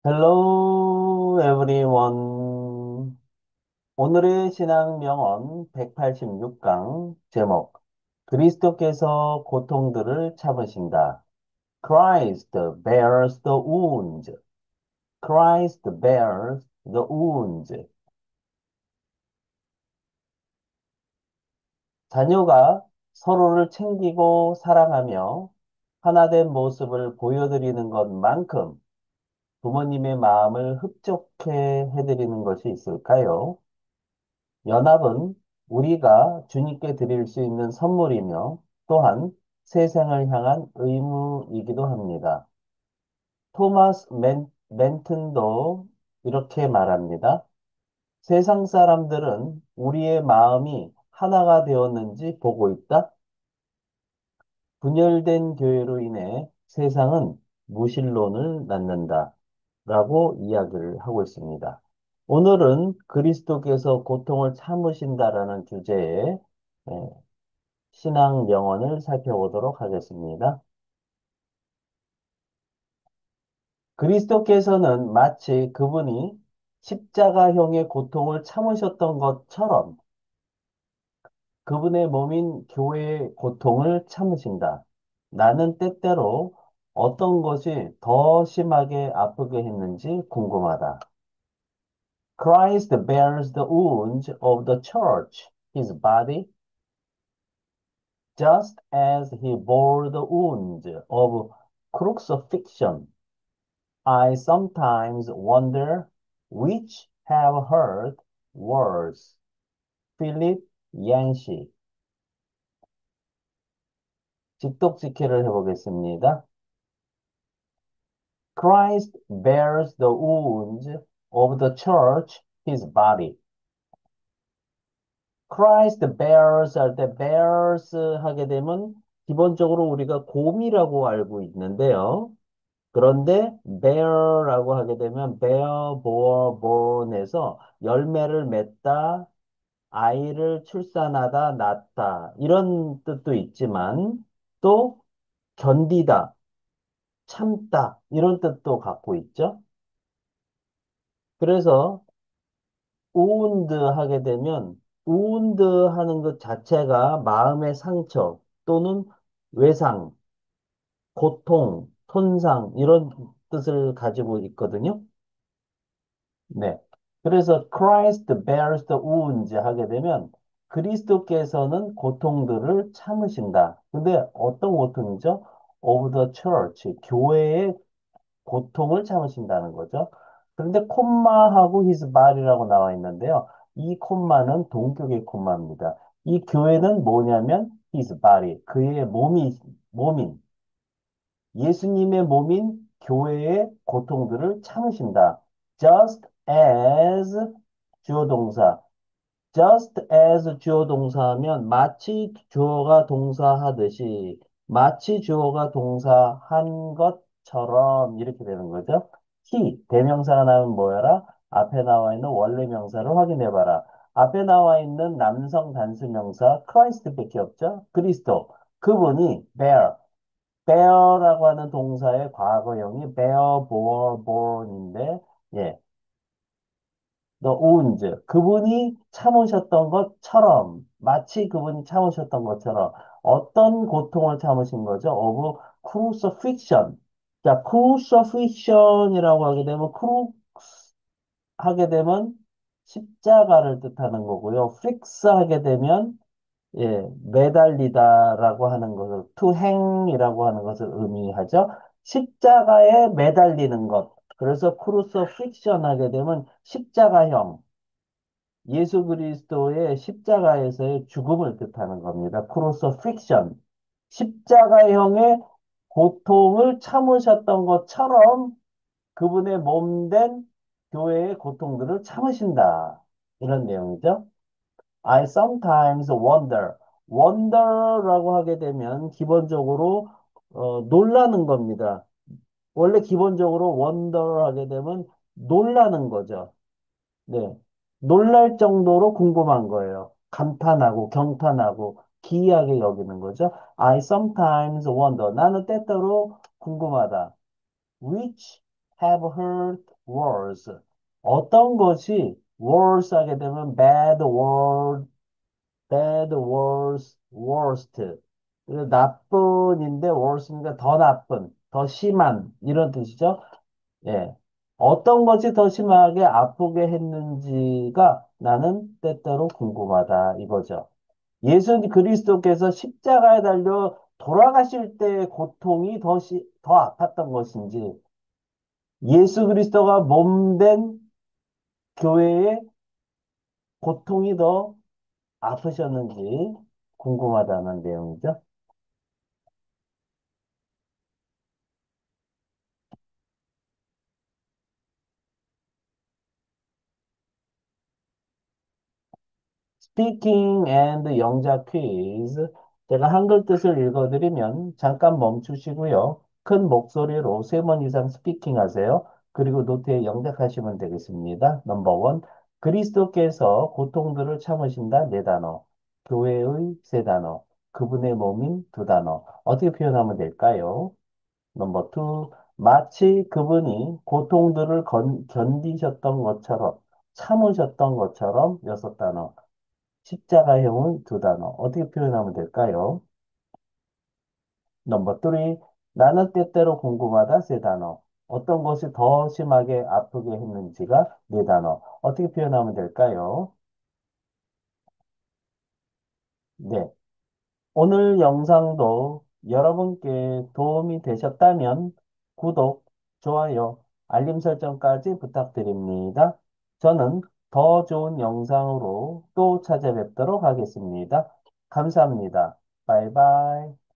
Hello, everyone. 오늘의 신앙 명언 186강 제목. 그리스도께서 고통들을 참으신다. Christ bears the wounds. Christ bears the wounds. 자녀가 서로를 챙기고 사랑하며 하나된 모습을 보여드리는 것만큼 부모님의 마음을 흡족해 해드리는 것이 있을까요? 연합은 우리가 주님께 드릴 수 있는 선물이며 또한 세상을 향한 의무이기도 합니다. 토마스 멘튼도 이렇게 말합니다. 세상 사람들은 우리의 마음이 하나가 되었는지 보고 있다. 분열된 교회로 인해 세상은 무신론을 낳는다. 라고 이야기를 하고 있습니다. 오늘은 그리스도께서 고통을 참으신다라는 주제의 예, 신앙 명언을 살펴보도록 하겠습니다. 그리스도께서는 마치 그분이 십자가형의 고통을 참으셨던 것처럼 그분의 몸인 교회의 고통을 참으신다. 나는 때때로 어떤 것이 더 심하게 아프게 했는지 궁금하다. Christ bears the wounds of the church, his body, just as he bore the wounds of crucifixion. I sometimes wonder which have hurt worse. 필립 얀시. 직독직해를 해보겠습니다. Christ bears the wounds of the church, his body. Christ bears 할 때 bears 하게 되면 기본적으로 우리가 곰이라고 알고 있는데요. 그런데 bear라고 하게 되면 bear, bore, born에서 열매를 맺다, 아이를 출산하다, 낳다 이런 뜻도 있지만 또 견디다, 참다 이런 뜻도 갖고 있죠. 그래서 wound 하게 되면 wound 하는 것 자체가 마음의 상처 또는 외상, 고통, 손상 이런 뜻을 가지고 있거든요. 네. 그래서 Christ bears the wounds 하게 되면 그리스도께서는 고통들을 참으신다. 근데 어떤 고통이죠? Of the church, 교회의 고통을 참으신다는 거죠. 그런데 콤마하고 his body라고 나와 있는데요. 이 콤마는 동격의 콤마입니다. 이 교회는 뭐냐면 his body, 그의 몸인 예수님의 몸인 교회의 고통들을 참으신다. Just as 주어 동사. Just as 주어 동사하면 마치 주어가 동사하듯이 마치 주어가 동사한 것처럼 이렇게 되는 거죠. 대명사가 나오면 뭐야라? 앞에 나와 있는 원래 명사를 확인해봐라. 앞에 나와 있는 남성 단수명사 Christ밖에 없죠. 그리스도. 그분이 bear라고 하는 동사의 과거형이 bear, bore, borne인데 예, the wounds. 그분이 참으셨던 것처럼, 마치 그분이 참으셨던 것처럼 어떤 고통을 참으신 거죠? of crucifixion. 자, crucifixion이라고 하게 되면 십자가를 뜻하는 거고요. fix 하게 되면 예, 매달리다라고 하는 것을 to hang이라고 하는 것을 의미하죠. 십자가에 매달리는 것. 그래서 crucifixion 하게 되면 십자가형. 예수 그리스도의 십자가에서의 죽음을 뜻하는 겁니다. crucifixion. 십자가형의 고통을 참으셨던 것처럼 그분의 몸된 교회의 고통들을 참으신다. 이런 내용이죠. I sometimes wonder. wonder라고 하게 되면 기본적으로 놀라는 겁니다. 원래 기본적으로 wonder 하게 되면 놀라는 거죠. 네. 놀랄 정도로 궁금한 거예요. 감탄하고 경탄하고 기이하게 여기는 거죠. I sometimes wonder. 나는 때때로 궁금하다. Which have heard worse. 어떤 것이 worse 하게 되면 bad word, bad worse, worst. 그래서 나쁜인데 worse니까 더 나쁜, 더 심한 이런 뜻이죠. 예. 어떤 것이 더 심하게 아프게 했는지가 나는 때때로 궁금하다 이거죠. 예수 그리스도께서 십자가에 달려 돌아가실 때의 고통이 더 아팠던 것인지, 예수 그리스도가 몸된 교회의 고통이 더 아프셨는지 궁금하다는 내용이죠. Speaking and 영작 퀴즈. 제가 한글 뜻을 읽어드리면 잠깐 멈추시고요. 큰 목소리로 3번 이상 스피킹 하세요. 그리고 노트에 영작하시면 되겠습니다. 넘버 원. 그리스도께서 고통들을 참으신다. 4단어. 교회의 3단어. 그분의 몸인 2단어. 어떻게 표현하면 될까요? 넘버 투. 마치 그분이 고통들을 견디셨던 것처럼, 참으셨던 것처럼 6단어. 십자가형은 2단어. 어떻게 표현하면 될까요? 넘버 3. 나는 때때로 궁금하다. 3단어. 어떤 것이 더 심하게 아프게 했는지가 4단어. 어떻게 표현하면 될까요? 네. 오늘 영상도 여러분께 도움이 되셨다면 구독, 좋아요, 알림 설정까지 부탁드립니다. 저는 더 좋은 영상으로 또 찾아뵙도록 하겠습니다. 감사합니다. 바이바이.